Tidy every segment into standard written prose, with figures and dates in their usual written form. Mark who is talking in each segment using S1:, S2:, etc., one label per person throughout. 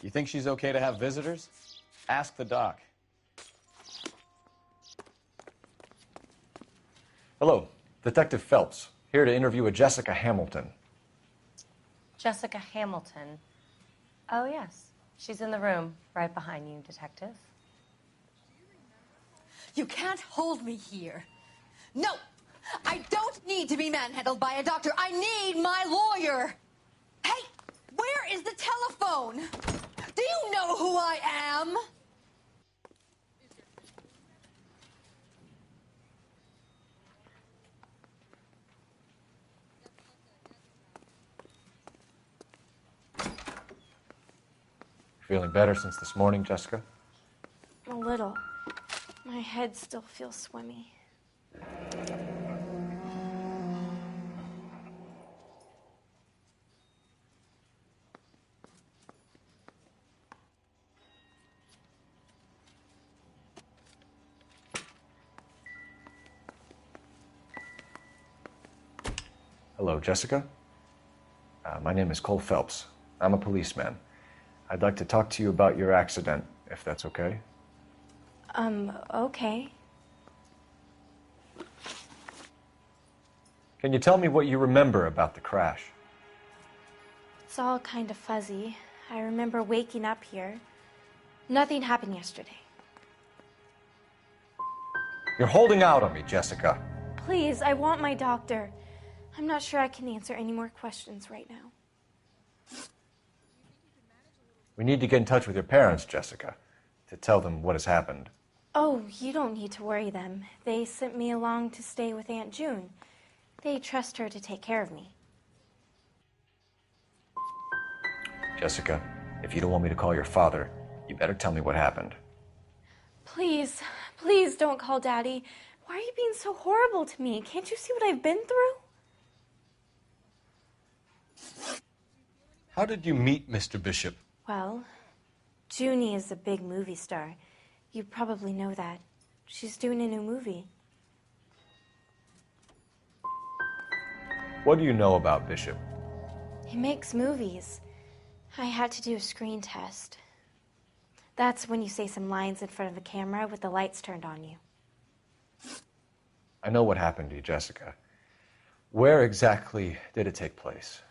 S1: You think she's okay to have visitors? Ask the doc.
S2: Hello, Detective Phelps, here to interview a Jessica Hamilton.
S3: Jessica Hamilton. Oh, yes. She's in the room right behind you, Detective.
S4: You can't hold me here. No! I don't need to be manhandled by a doctor. I need my lawyer. Hey, where is the telephone? Do you know who I am?
S2: Feeling better since this morning, Jessica?
S5: A little. My head still feels swimmy.
S2: Hello, Jessica. My name is Cole Phelps. I'm a policeman. I'd like to talk to you about your accident, if that's okay.
S5: Okay.
S2: Can you tell me what you remember about the crash?
S5: It's all kind of fuzzy. I remember waking up here. Nothing happened yesterday.
S2: You're holding out on me, Jessica.
S5: Please, I want my doctor. I'm not sure I can answer any more questions right now.
S2: We need to get in touch with your parents, Jessica, to tell them what has happened.
S5: Oh, you don't need to worry them. They sent me along to stay with Aunt June. They trust her to take care of me.
S2: Jessica, if you don't want me to call your father, you better tell me what happened.
S5: Please, please don't call Daddy. Why are you being so horrible to me? Can't you see what I've been through?
S6: How did you meet Mr. Bishop?
S5: Well, Junie is a big movie star. You probably know that. She's doing a new movie.
S2: What do you know about Bishop?
S5: He makes movies. I had to do a screen test. That's when you say some lines in front of a camera with the lights turned on you.
S2: I know what happened to you, Jessica. Where exactly did it take place?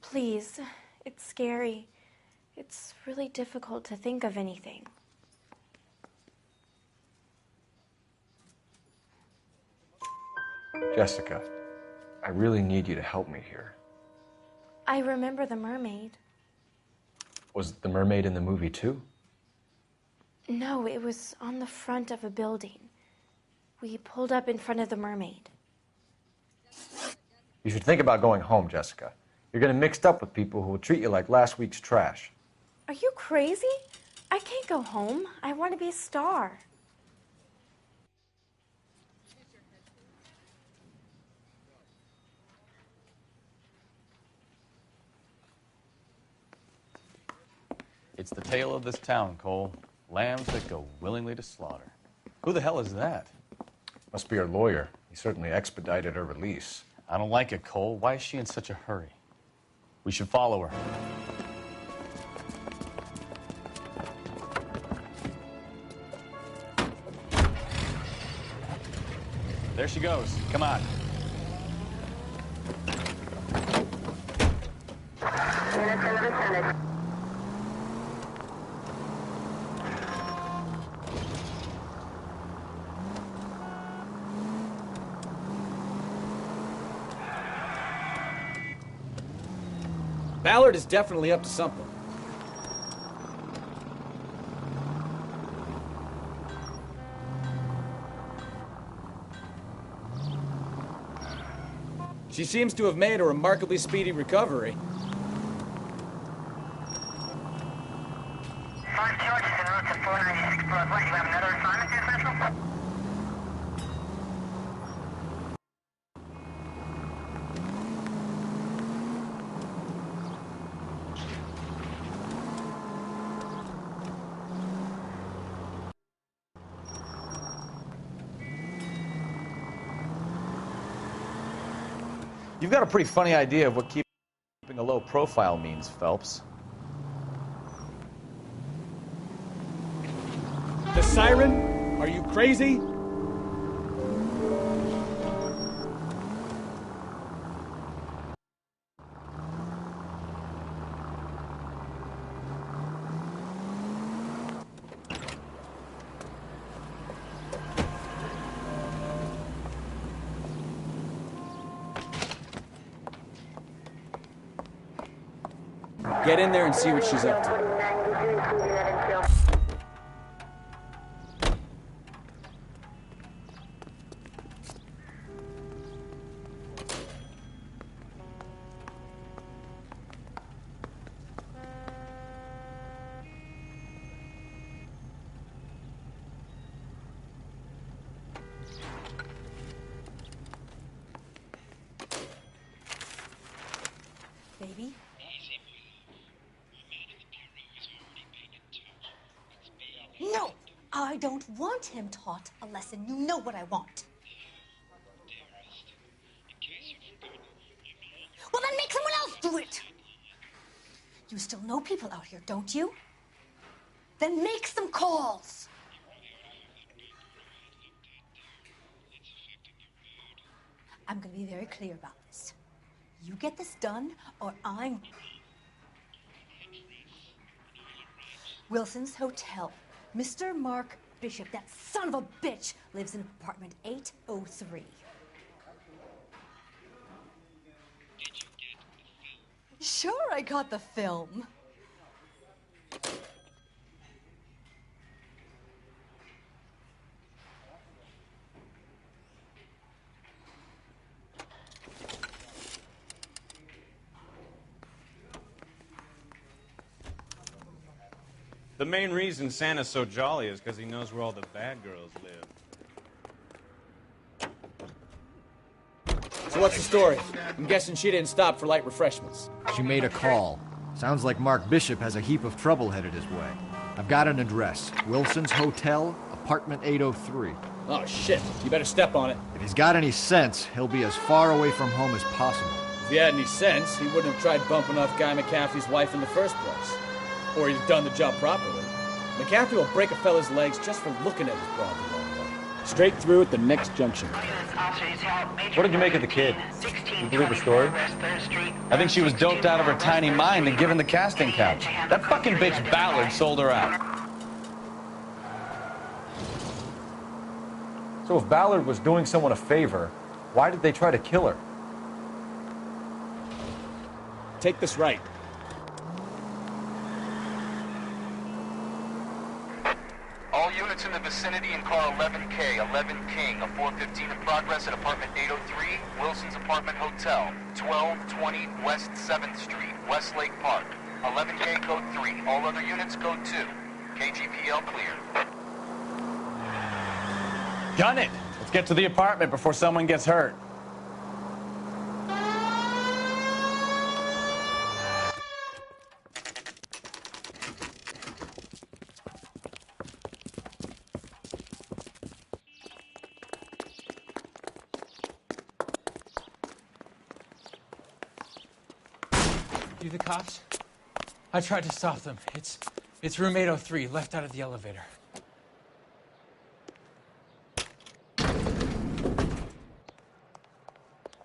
S5: Please, it's scary. It's really difficult to think of anything.
S2: Jessica, I really need you to help me here.
S5: I remember the mermaid.
S2: Was the mermaid in the movie too?
S5: No, it was on the front of a building. We pulled up in front of the mermaid.
S2: You should think about going home, Jessica. You're getting mixed up with people who will treat you like last week's trash.
S5: Are you crazy? I can't go home. I want to be a star.
S1: It's the tale of this town, Cole. Lambs that go willingly to slaughter. Who the hell is that?
S2: Must be her lawyer. He certainly expedited her release.
S1: I don't like it, Cole. Why is she in such a hurry? We should follow her. There she goes. Come on.
S7: Ballard is definitely up to something. She seems to have made a remarkably speedy recovery.
S8: 5 charges en route to 496 Blood. What, you have another assignment here, Central?
S1: You've got a pretty funny idea of what keeping a low profile means, Phelps.
S7: The siren? Are you crazy? Get in there and see what she's up to.
S4: Baby? No! I don't want him taught a lesson. You know what I want. Well, then make someone else do it! You still know people out here, don't you? Then make some calls! I'm gonna be very clear about this. You get this done, or I'm... Wilson's Hotel. Mr. Mark Bishop, that son of a bitch, lives in apartment 803. Sure, I got the film.
S6: The main reason Santa's so jolly is because he knows where all the bad girls live.
S7: So what's the story? I'm guessing she didn't stop for light refreshments.
S9: She made a call. Sounds like Mark Bishop has a heap of trouble headed his way. I've got an address. Wilson's Hotel, apartment 803.
S7: Oh, shit. You better step on it.
S9: If he's got any sense, he'll be as far away from home as possible.
S7: If he had any sense, he wouldn't have tried bumping off Guy McCaffrey's wife in the first place. Or he'd have done the job properly. McCaffrey will break a fella's legs just for looking at his broad the wrong way. Straight through at the next junction.
S1: What did you make of the kid? You believe her story? I think she was doped out of her tiny mind and given the casting couch. That fucking bitch Ballard sold her out.
S2: So if Ballard was doing someone a favor, why did they try to kill her?
S7: Take this right.
S10: All units in the vicinity in car 11K, 11 King, a 415 in progress at apartment 803, Wilson's Apartment Hotel, 1220 West 7th Street, Westlake Park. 11K code 3, all other units code 2. KGPL clear.
S1: Gun it! Let's get to the apartment before someone gets hurt.
S11: You the cops? I tried to stop them. It's room 803, left out of the elevator.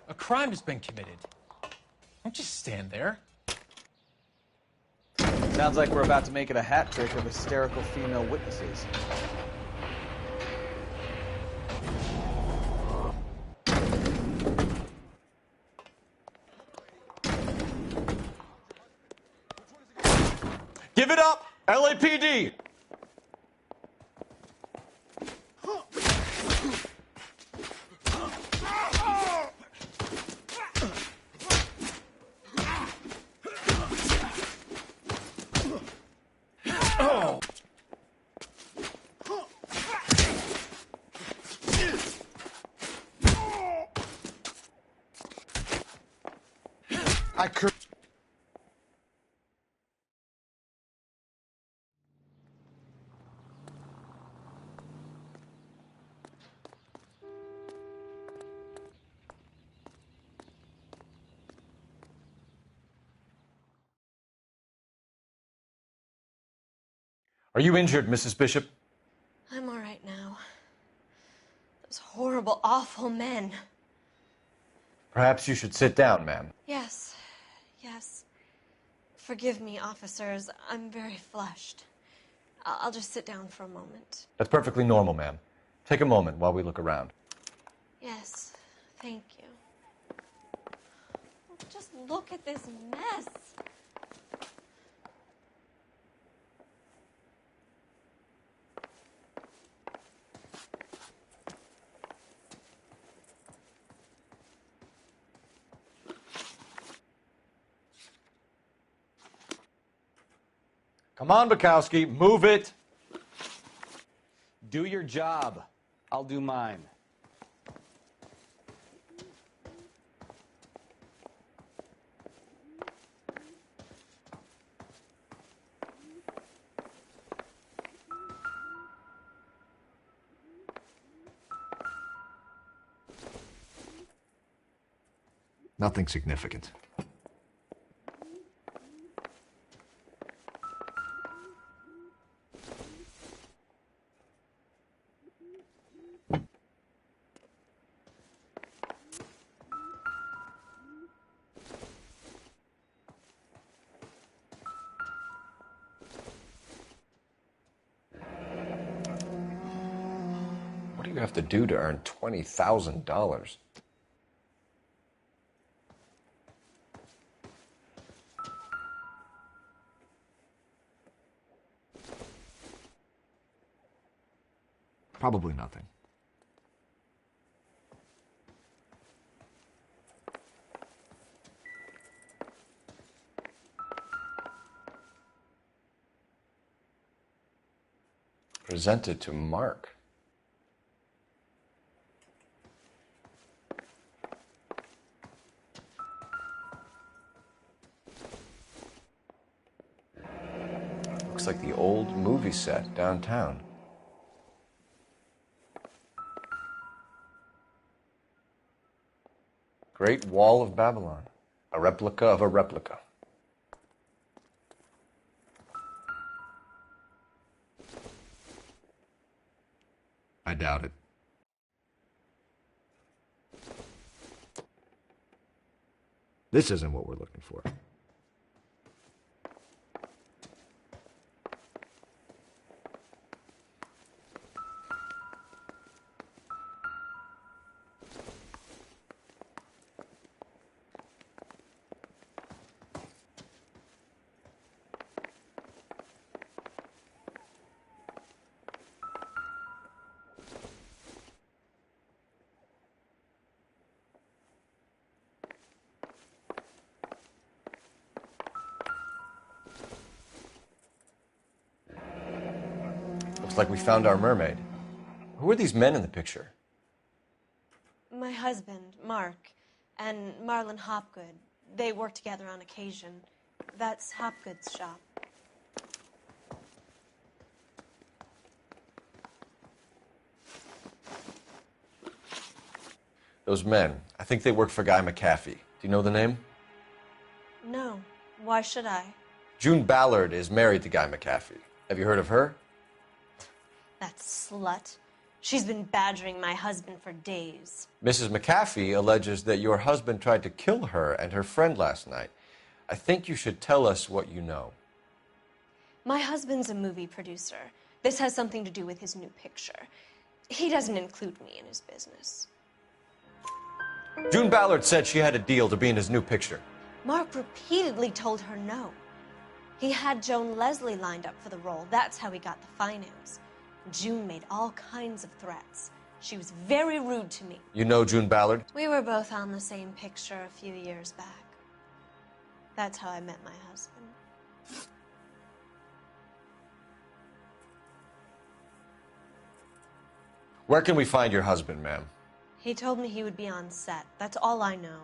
S11: A crime has been committed. Don't just stand there.
S1: Sounds like we're about to make it a hat trick of hysterical female witnesses. Give it up, LAPD!
S2: Are you injured, Mrs. Bishop?
S3: I'm all right now. Those horrible, awful men.
S2: Perhaps you should sit down, ma'am.
S3: Yes, yes. Forgive me, officers. I'm very flushed. I'll just sit down for a moment.
S2: That's perfectly normal, ma'am. Take a moment while we look around.
S3: Yes, thank you. Just look at this mess.
S2: Come on, Bukowski, move it!
S1: Do your job. I'll do mine.
S9: Nothing significant.
S2: What do you have to do to earn $20,000?
S9: Probably nothing.
S2: Presented to Mark. Looks like the old movie set downtown. Great Wall of Babylon. A replica of a replica.
S9: I doubt it. This isn't what we're looking for.
S2: Looks like we found our mermaid. Who are these men in the picture?
S3: My husband, Mark, and Marlon Hopgood. They work together on occasion. That's Hopgood's shop.
S2: Those men, I think they work for Guy McAfee. Do you know the name?
S3: No. Why should I?
S2: June Ballard is married to Guy McAfee. Have you heard of her?
S3: That slut. She's been badgering my husband for days.
S2: Mrs. McAfee alleges that your husband tried to kill her and her friend last night. I think you should tell us what you know.
S3: My husband's a movie producer. This has something to do with his new picture. He doesn't include me in his business.
S2: June Ballard said she had a deal to be in his new picture.
S3: Mark repeatedly told her no. He had Joan Leslie lined up for the role. That's how he got the finance. June made all kinds of threats. She was very rude to me.
S2: You know June Ballard?
S3: We were both on the same picture a few years back. That's how I met my husband.
S2: Where can we find your husband, ma'am?
S3: He told me he would be on set. That's all I know.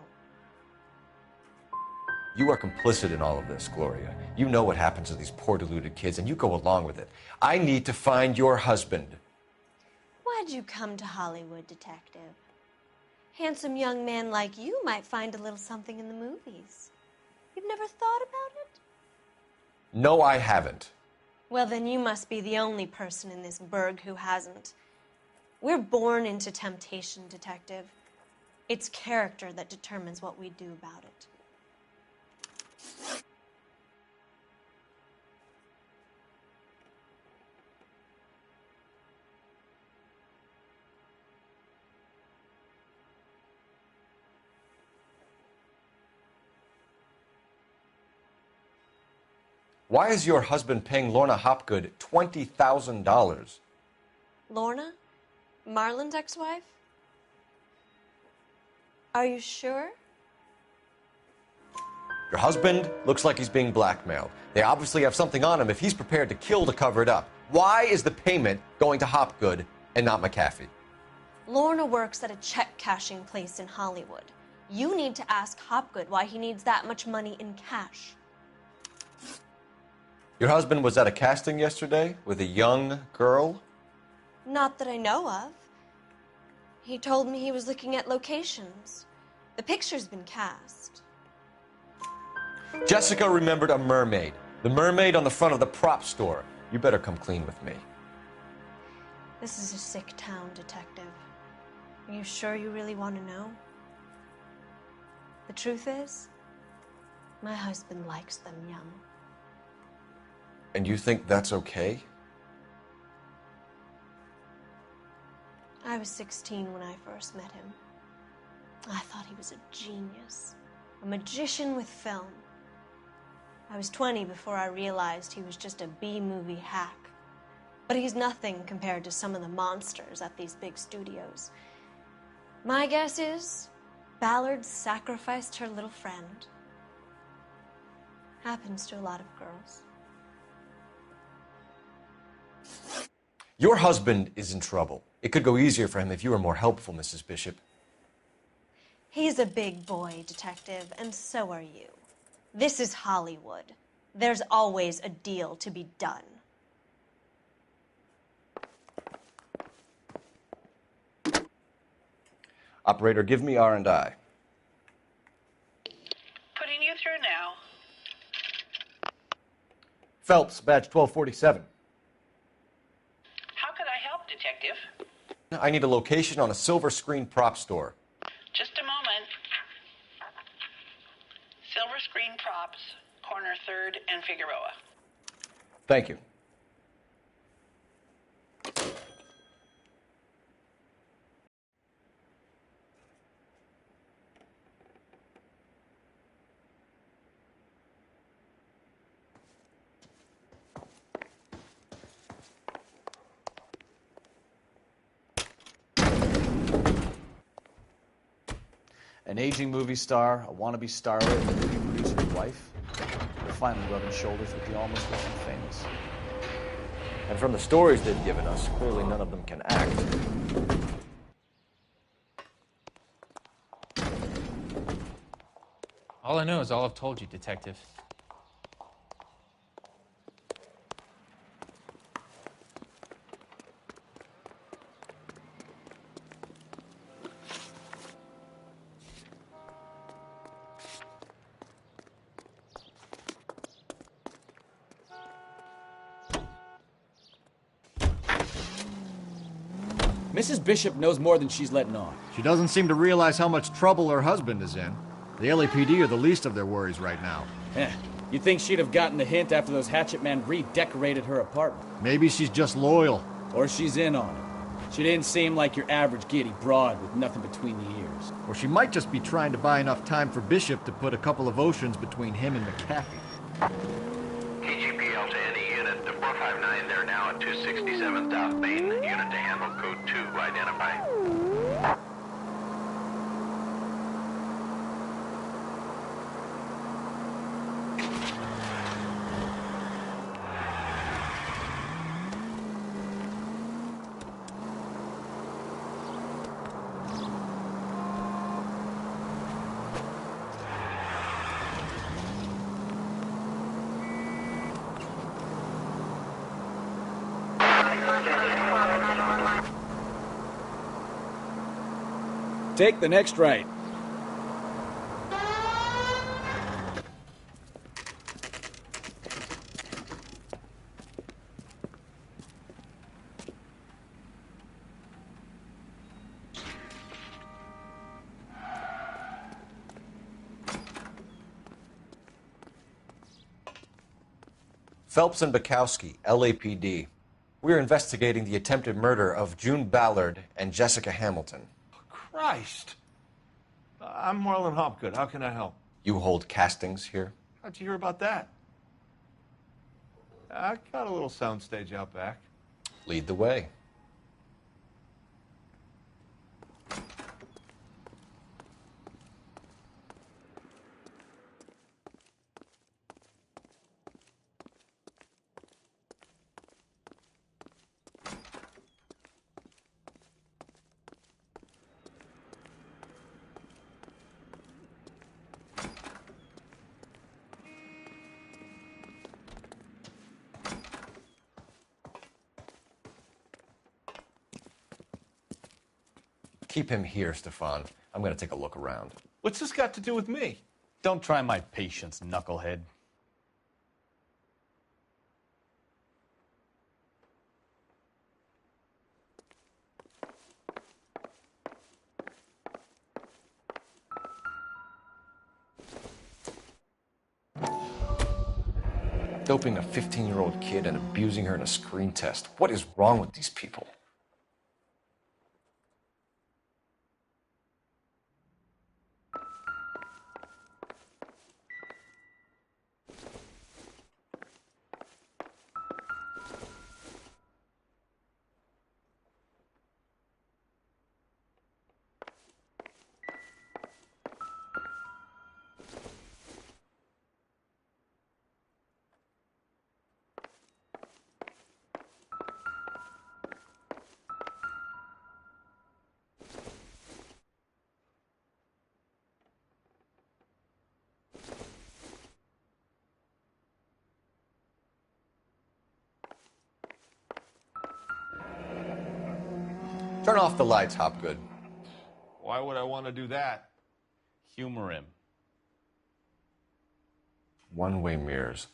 S2: You are complicit in all of this, Gloria. You know what happens to these poor deluded kids, and you go along with it. I need to find your husband.
S3: Why'd you come to Hollywood, detective? Handsome young man like you might find a little something in the movies. You've never thought about it?
S2: No, I haven't.
S3: Well, then you must be the only person in this burg who hasn't. We're born into temptation, Detective. It's character that determines what we do about it.
S2: Why is your husband paying Lorna Hopgood $20,000?
S3: Lorna? Marlon's ex-wife? Are you sure?
S2: Your husband looks like he's being blackmailed. They obviously have something on him if he's prepared to kill to cover it up. Why is the payment going to Hopgood and not McAfee?
S3: Lorna works at a check-cashing place in Hollywood. You need to ask Hopgood why he needs that much money in cash.
S2: Your husband was at a casting yesterday with a young girl?
S3: Not that I know of. He told me he was looking at locations. The picture's been cast.
S2: Jessica remembered a mermaid. The mermaid on the front of the prop store. You better come clean with me.
S3: This is a sick town, Detective. Are you sure you really want to know? The truth is, my husband likes them young.
S2: And you think that's okay?
S3: I was 16 when I first met him. I thought he was a genius, a magician with film. I was 20 before I realized he was just a B-movie hack. But he's nothing compared to some of the monsters at these big studios. My guess is Ballard sacrificed her little friend. Happens to a lot of girls.
S2: Your husband is in trouble. It could go easier for him if you were more helpful, Mrs. Bishop.
S3: He's a big boy, Detective, and so are you. This is Hollywood. There's always a deal to be done.
S2: Operator, give me R&I.
S12: Putting you through now.
S9: Phelps, badge 1247.
S12: How could I help, Detective?
S2: I need a location on a silver screen prop store.
S12: Just a moment. Silver Screen Props, corner 3rd and Figueroa.
S2: Thank you.
S1: An aging movie star, a wannabe starlet, and a movie producer's wife. They're finally rubbing shoulders with the almost rich and famous.
S2: And from the stories they've given us, clearly none of them can act.
S11: All I know is all I've told you, Detective.
S7: Mrs. Bishop knows more than she's letting on.
S9: She doesn't seem to realize how much trouble her husband is in. The LAPD are the least of their worries right now.
S7: You'd think she'd have gotten the hint after those hatchet men redecorated her apartment.
S9: Maybe she's just loyal.
S7: Or she's in on it. She didn't seem like your average giddy broad with nothing between the ears.
S9: Or she might just be trying to buy enough time for Bishop to put a couple of oceans between him and McAfee.
S10: TGPL to any unit to 459. They're now at 267 South Main. Unit to handle code 2 identified.
S7: Take the next right.
S2: Phelps and Bukowski, LAPD. We're investigating the attempted murder of June Ballard and Jessica Hamilton.
S13: Christ! I'm Marlon Hopgood. How can I help?
S2: You hold castings here?
S13: How'd you hear about that? I got a little soundstage out back.
S2: Lead the way. Keep him here, Stefan. I'm going to take a look around.
S13: What's this got to do with me?
S1: Don't try my patience, knucklehead.
S2: Doping a 15-year-old kid and abusing her in a screen test. What is wrong with these people? Turn off the lights, Hopgood.
S13: Why would I want to do that?
S1: Humor him.
S2: One-way mirrors.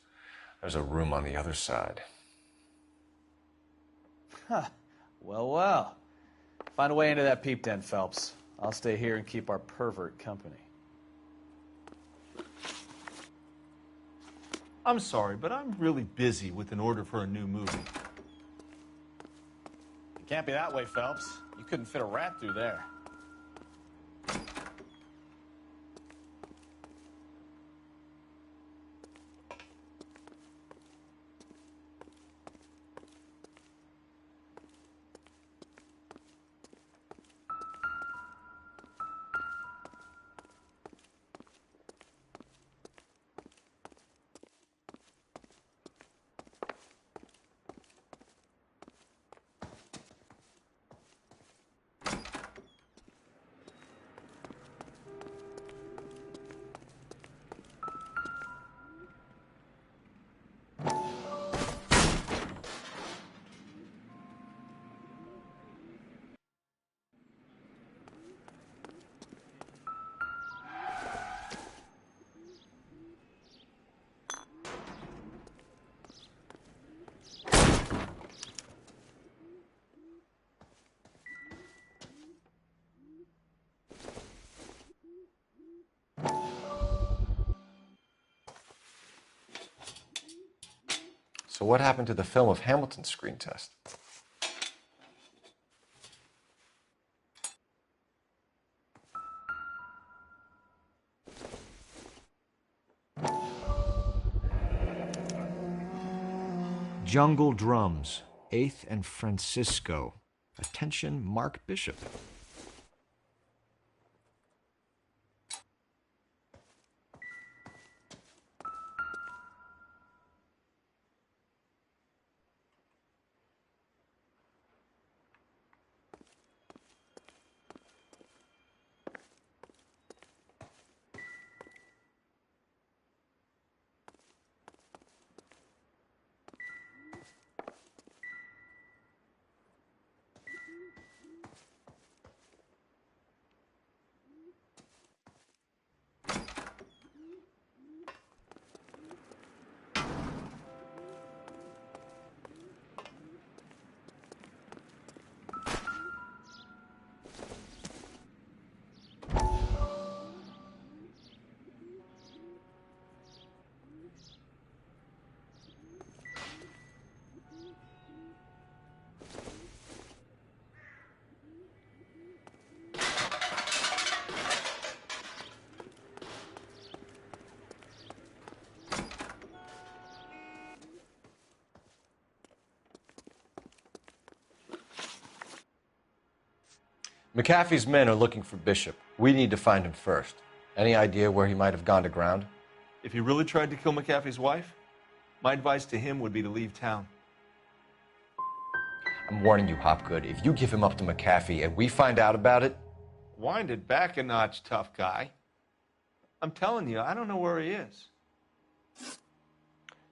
S2: There's a room on the other side.
S1: Huh. Well. Find a way into that peep den, Phelps. I'll stay here and keep our pervert company.
S13: I'm sorry, but I'm really busy with an order for a new movie.
S1: It can't be that way, Phelps. You couldn't fit a rat through there.
S2: So what happened to the film of Hamilton's screen test?
S9: Jungle Drums, 8th and Francisco. Attention, Mark Bishop.
S2: McAfee's men are looking for Bishop. We need to find him first. Any idea where he might have gone to ground?
S13: If he really tried to kill McAfee's wife, my advice to him would be to leave town.
S2: I'm warning you, Hopgood. If you give him up to McAfee and we find out about it...
S13: Wind it back a notch, tough guy. I'm telling you, I don't know where he is.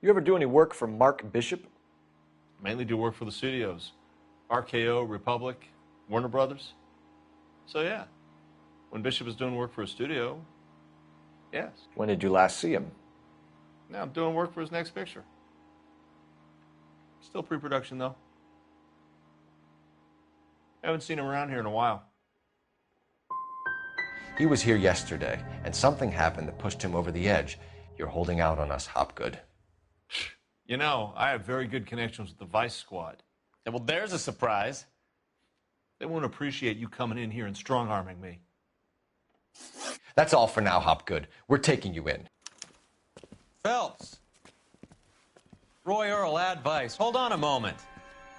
S2: You ever do any work for Mark Bishop?
S13: Mainly do work for the studios. RKO, Republic, Warner Brothers. So yeah, when Bishop is doing work for a studio, yes.
S2: When did you last see him?
S13: Now I'm doing work for his next picture. Still pre-production though. Haven't seen him around here in a while.
S2: He was here yesterday, and something happened that pushed him over the edge. You're holding out on us, Hopgood.
S13: You know, I have very good connections with the Vice Squad.
S1: Yeah, well, there's a surprise.
S13: They won't appreciate you coming in here and strong-arming me.
S2: That's all for now, Hopgood. We're taking you in.
S6: Phelps. Roy Earl, advice. Hold on a moment.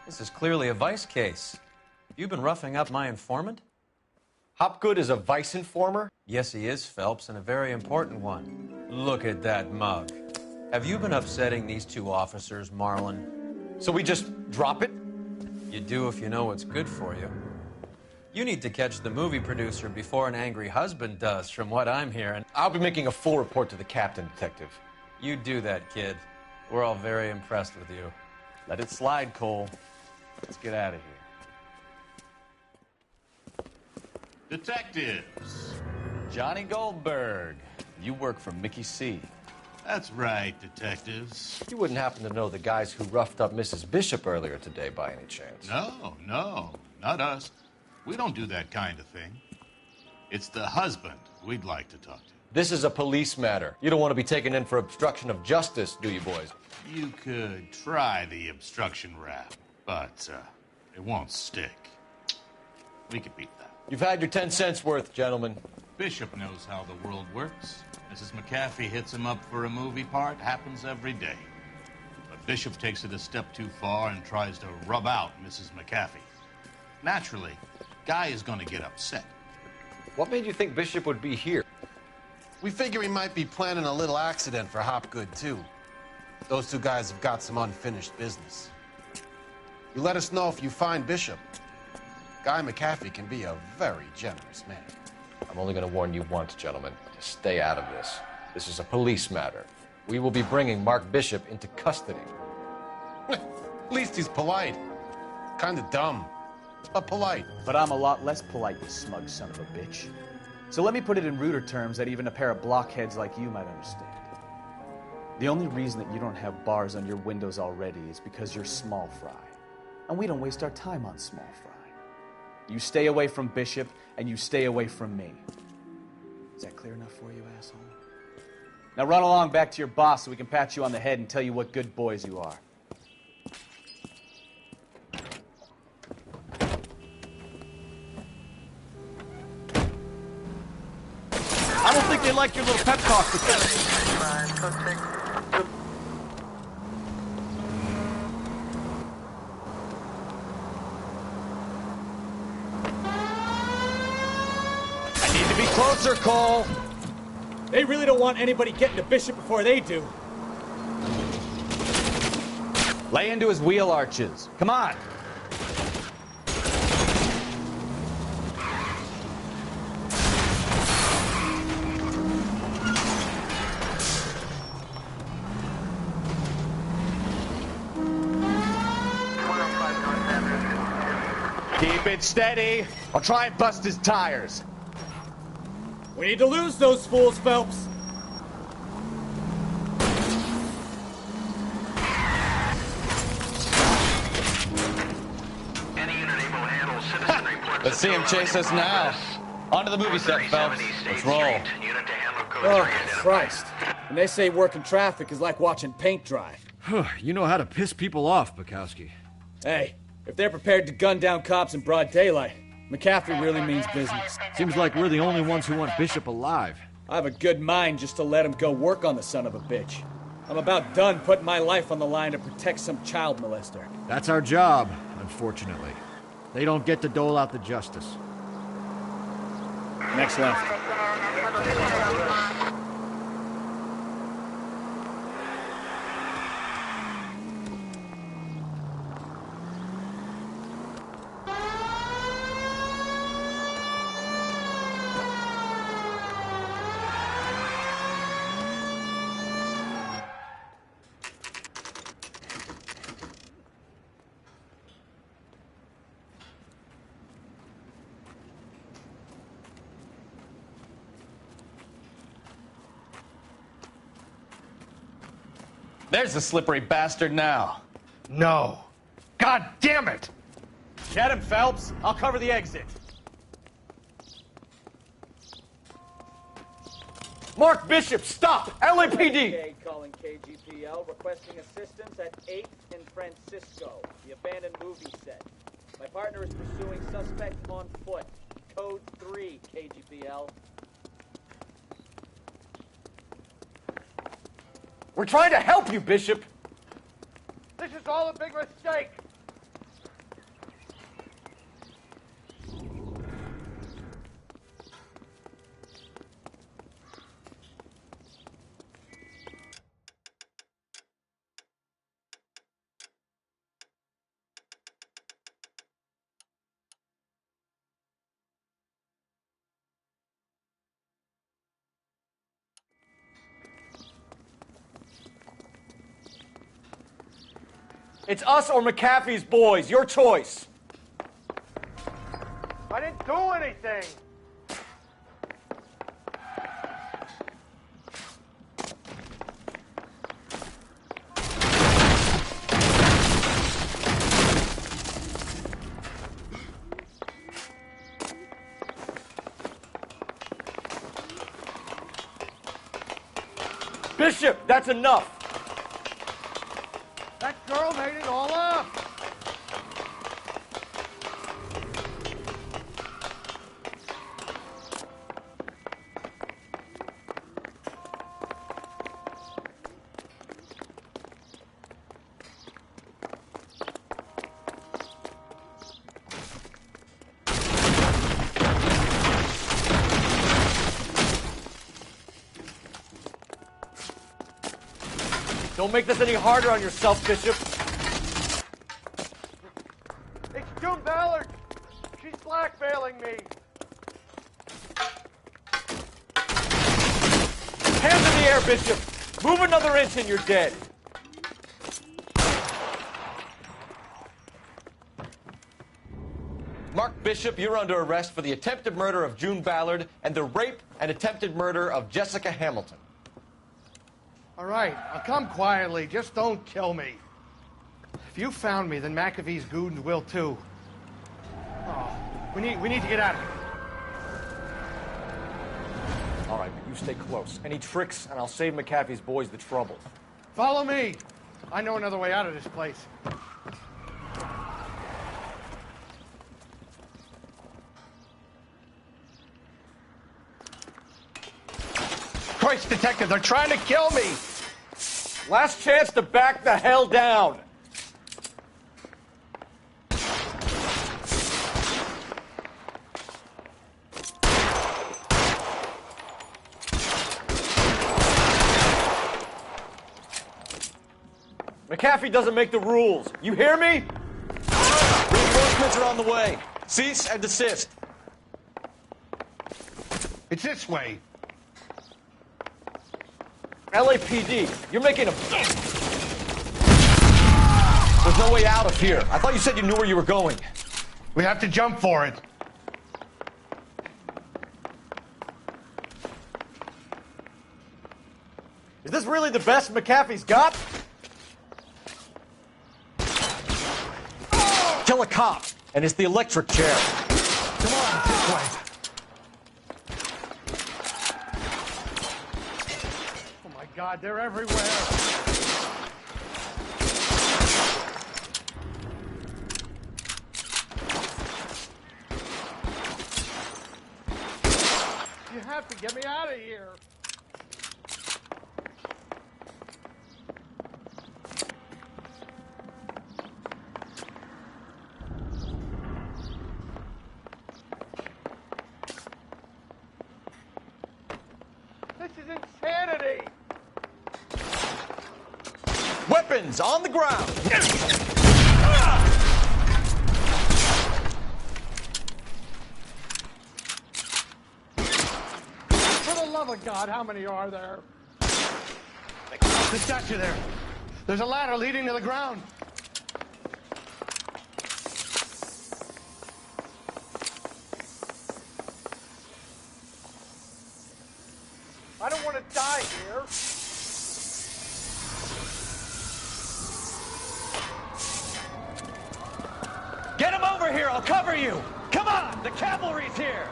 S6: This is clearly a vice case. You've been roughing up my informant?
S2: Hopgood is a vice informer?
S6: Yes, he is, Phelps, and a very important one. Look at that mug. Have you been upsetting these two officers, Marlon?
S2: So we just drop it?
S6: You do if you know what's good for you. You need to catch the movie producer before an angry husband does, from what I'm hearing.
S2: I'll be making a full report to the captain, Detective.
S6: You do that, kid. We're all very impressed with you.
S1: Let it slide, Cole. Let's get out of here.
S14: Detectives.
S1: Johnny Goldberg. You work for Mickey C.
S14: That's right, detectives.
S2: You wouldn't happen to know the guys who roughed up Mrs. Bishop earlier today by any chance?
S14: No, not us. We don't do that kind of thing. It's the husband we'd like to talk to.
S2: This is a police matter. You don't want to be taken in for obstruction of justice, do you, boys?
S14: You could try the obstruction rap, but it won't stick. We could beat that.
S2: You've had your 10 cents worth, gentlemen.
S14: Bishop knows how the world works. Mrs. McAfee hits him up for a movie part. Happens every day. But Bishop takes it a step too far and tries to rub out Mrs. McAfee. Naturally, Guy is going to get upset.
S2: What made you think Bishop would be here?
S15: We figure he might be planning a little accident for Hopgood, too. Those two guys have got some unfinished business. You let us know if you find Bishop. Guy McAfee can be a very generous man.
S2: I'm only going to warn you once, gentlemen, to stay out of this. This is a police matter. We will be bringing Mark Bishop into custody.
S15: At least he's polite. Kind of dumb, but polite.
S7: But I'm a lot less polite, you smug son of a bitch. So let me put it in ruder terms that even a pair of blockheads like you might understand. The only reason that you don't have bars on your windows already is because you're small fry. And we don't waste our time on small fry. You stay away from Bishop, and you stay away from me. Is that clear enough for you, asshole? Now run along back to your boss so we can pat you on the head and tell you what good boys you are.
S9: I don't think they like your little pep talk.
S7: Closer, Cole. They really don't want anybody getting to Bishop before they do.
S11: Lay into his wheel arches. Come on. Keep it steady. I'll try and bust his tires.
S7: We need to lose those fools, Phelps.
S1: Let's see him chase us now. On to the movie set, Phelps. Let's roll.
S7: Oh, Christ. And they say working traffic is like watching paint dry.
S9: You know how to piss people off, Bukowski.
S7: Hey, if they're prepared to gun down cops in broad daylight, McAfee really means business.
S9: Seems like we're the only ones who want Bishop alive.
S7: I have a good mind just to let him go work on the son of a bitch. I'm about done putting my life on the line to protect some child molester.
S9: That's our job, unfortunately. They don't get to dole out the justice.
S7: Next left.
S1: There's the slippery bastard now.
S16: No. God damn it!
S1: Get him, Phelps. I'll cover the exit.
S16: Mark Bishop, stop! LAPD!
S17: Calling KGPL, requesting assistance at 8th and Francisco, the abandoned movie set. My partner is pursuing suspect on foot. Code 3, KGPL.
S16: We're trying to help you, Bishop! This is all a big mistake! It's us or McAfee's boys. Your choice. I didn't do anything. Bishop, that's enough. That girl made it all up. Don't make this any harder on yourself, Bishop. It's June Ballard. She's blackmailing me. Hands in the air, Bishop. Move another inch and you're dead.
S1: Mark Bishop, you're under arrest for the attempted murder of June Ballard and the rape and attempted murder of Jessica Hamilton.
S16: All right, I'll come quietly. Just don't kill me. If you found me, then McAfee's goons will too. Oh, we need to get out of here.
S2: All right, but you stay close. Any tricks, and I'll save McAfee's boys the trouble.
S16: Follow me. I know another way out of this place. Christ, detective, they're trying to kill me.
S2: Last chance to back the hell down. McAfee doesn't make the rules. You hear me?
S1: Reinforcements are on the way. Cease and desist.
S16: It's this way.
S2: LAPD, you're making a...
S1: There's no way out of here. I thought you said you knew where you were going.
S16: We have to jump for it.
S2: Is this really the best McAfee's got? Kill a cop, and it's the electric chair.
S16: Come on, this way. Oh my God, they're everywhere. You have to get me out of here.
S6: Weapons on the ground.
S16: For the love of God, how many are there? The statue there. There's a ladder leading to the ground. I don't want to die here.
S6: Get him over here. I'll cover you. Come on. The cavalry's here.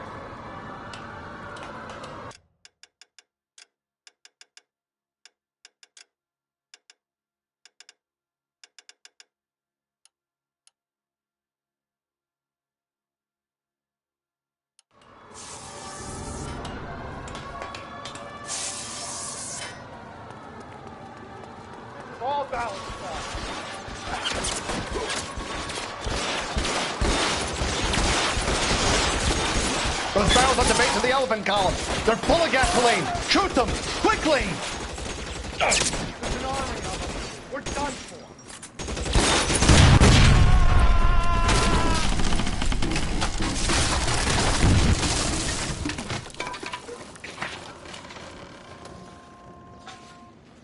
S16: All balanced out. Those barrels at the base of the elephant column. They're full of gasoline. Shoot them! Quickly! There's an army of them. We're done for.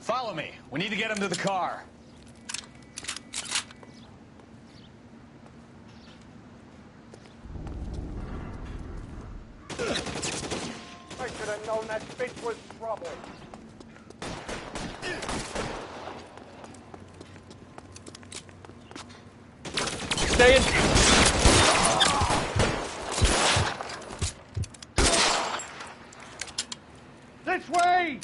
S6: Follow me. We need to get him to the car.
S16: I should have known that bitch was trouble. Stay in. This way!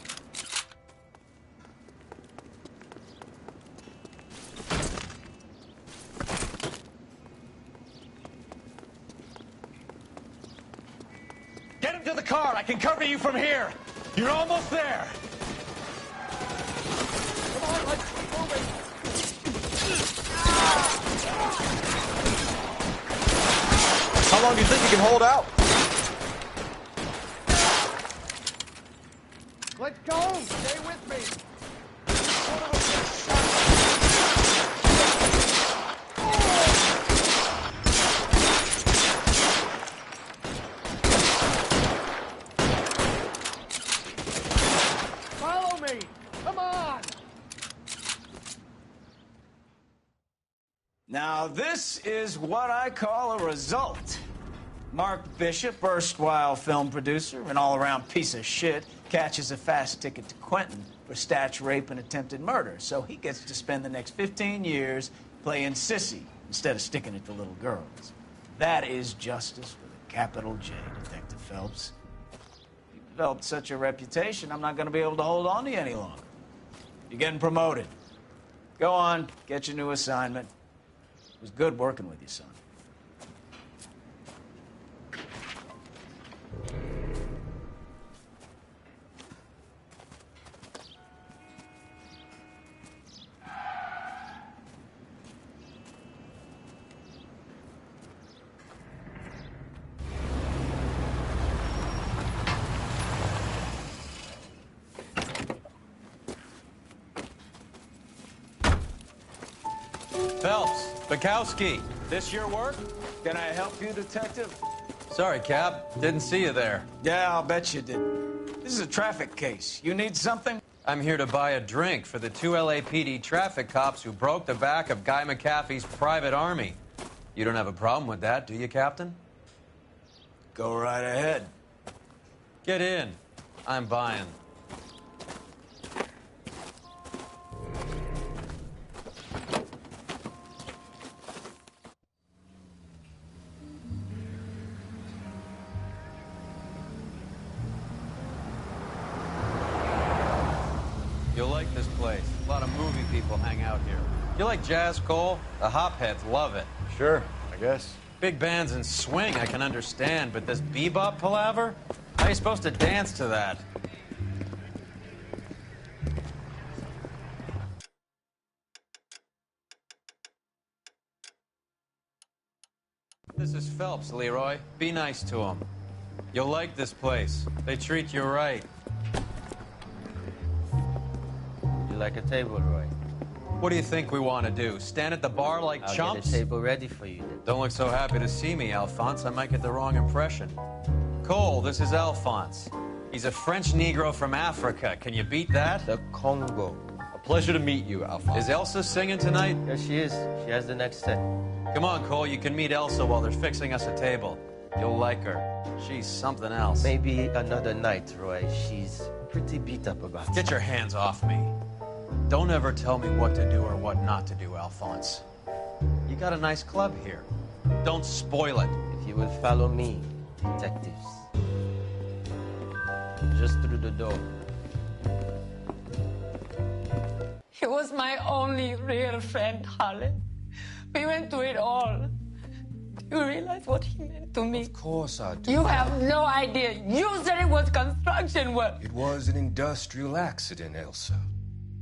S6: Get him to the car. I can cover you from here. You're almost there.
S16: Come on, let's keep moving.
S6: How long do you think you can hold out?
S16: Let's go! Stay with me! Follow me! Come on!
S6: Now, this is what I call a result. Mark Bishop, erstwhile film producer and all-around piece of shit, catches a fast ticket to Quentin for statch rape and attempted murder, so he gets to spend the next 15 years playing sissy instead of sticking it to little girls. That is justice with a capital J, Detective Phelps. You developed such a reputation, I'm not going to be able to hold on to you any longer. You're getting promoted. Go on, get your new assignment. It was good working with you, son. Phelps, Bukowski, this your work? Can I help you, Detective?
S18: Sorry, Cap. Didn't see you there.
S6: Yeah, I'll bet you did. This is a traffic case. You need something?
S18: I'm here to buy a drink for the 2 LAPD traffic cops who broke the back of Guy McAfee's private army. You don't have a problem with that, do you, Captain?
S6: Go right ahead.
S18: Get in. I'm buying. You'll like this place. A lot of movie people hang out here. You like jazz, Cole? The hopheads love it.
S2: Sure, I guess.
S18: Big bands and swing I can understand, but this bebop palaver? How are you supposed to dance to that? This is Phelps, Leroy. Be nice to him. You'll like this place. They treat you right.
S19: You like a table, Roy?
S18: What do you think we want to do? Stand at the bar like
S19: I'll
S18: chumps?
S19: get a table ready for you then.
S18: Don't look so happy to see me, Alphonse. I might get the wrong impression. Cole, this is Alphonse. He's a French Negro from Africa. Can you beat that?
S19: The Congo.
S1: A pleasure to meet you, Alphonse.
S18: Is Elsa singing tonight?
S19: Yes, she is. She has the next set.
S18: Come on, Cole. You can meet Elsa while they're fixing us a table. You'll like her. She's something else.
S19: Maybe another night, Roy. She's pretty beat up about it.
S18: Get your hands off me. Don't ever tell me what to do or what not to do, Alphonse. You got a nice club here. Don't spoil it.
S19: If you will follow me, detectives. Just through the door.
S20: He was my only real friend, Harlan. We went through it all. Do you realize what he meant to me?
S21: Of course I do.
S20: You have no idea. You said it was construction work.
S21: It was an industrial accident, Elsa.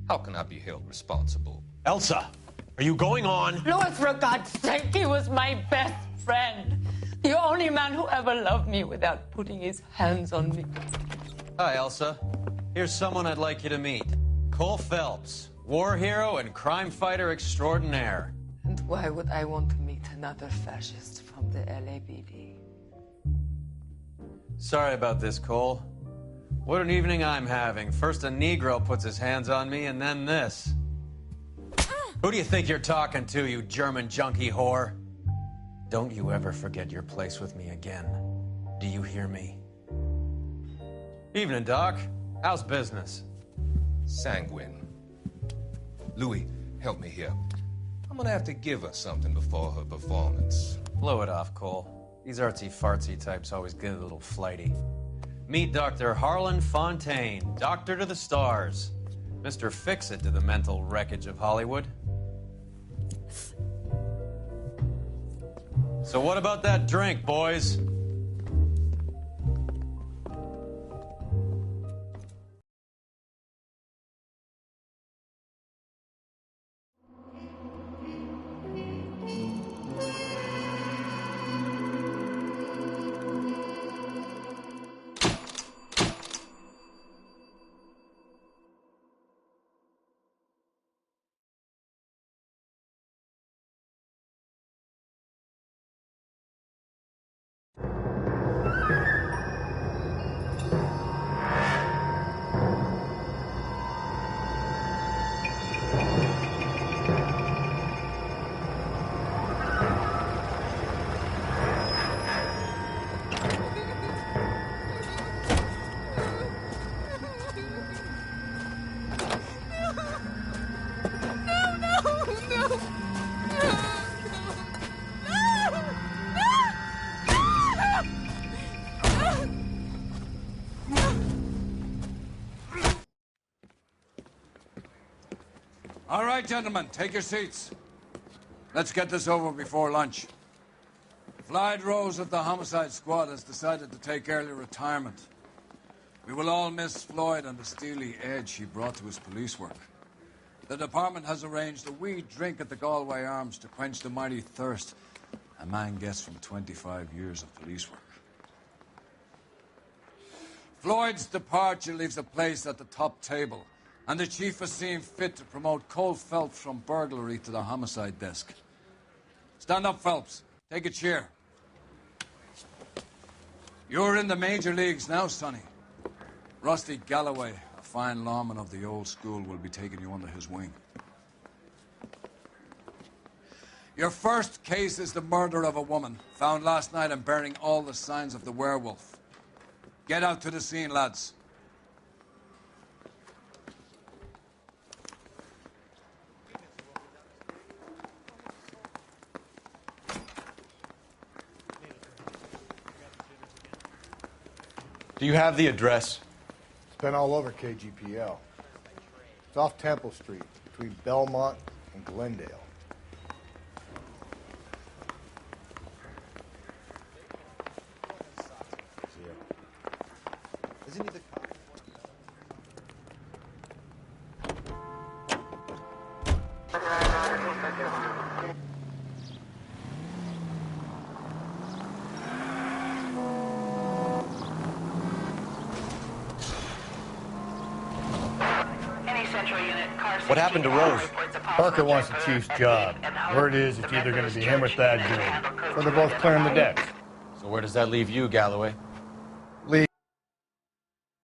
S21: How can I be held responsible?
S1: Elsa, are you going on?
S20: Louis, for God's sake, he was my best friend. The only man who ever loved me without putting his hands on me.
S18: Hi, Elsa. Here's someone I'd like you to meet. Cole Phelps, war hero and crime fighter extraordinaire.
S20: And why would I want to meet another fascist from the LAPD?
S18: Sorry about this, Cole. What an evening I'm having. First a Negro puts his hands on me, and then this. Who do you think you're talking to, you German junkie whore? Don't you ever forget your place with me again. Do you hear me? Evening, Doc. How's business?
S21: Sanguine. Louis, help me here. I'm gonna have to give her something before her performance.
S18: Blow it off, Cole. These artsy-fartsy types always get a little flighty. Meet Dr. Harlan Fontaine, doctor to the stars. Mr. Fix-It to the mental wreckage of Hollywood. So what about that drink, boys?
S22: All right, gentlemen, take your seats. Let's get this over before lunch. Floyd Rose of the Homicide Squad has decided to take early retirement. We will all miss Floyd and the steely edge he brought to his police work. The department has arranged a wee drink at the Galway Arms to quench the mighty thirst a man gets from 25 years of police work. Floyd's departure leaves a place at the top table, and the chief has seen fit to promote Cole Phelps from burglary to the homicide desk. Stand up, Phelps. Take a chair. You're in the major leagues now, Sonny. Rusty Galloway, a fine lawman of the old school, will be taking you under his wing. Your first case is the murder of a woman, found last night and bearing all the signs of the werewolf. Get out to the scene, lads.
S1: Do you have the address?
S16: It's been all over KGPL. It's off Temple Street, between Belmont and Glendale.
S9: Isn't he the cop?
S8: Any Central
S1: What happened to Rose?
S4: Parker wants the chief's job. Word is it's either going to be him or Thad Gould. So they're both clearing the decks.
S1: So where does that leave you, Galloway?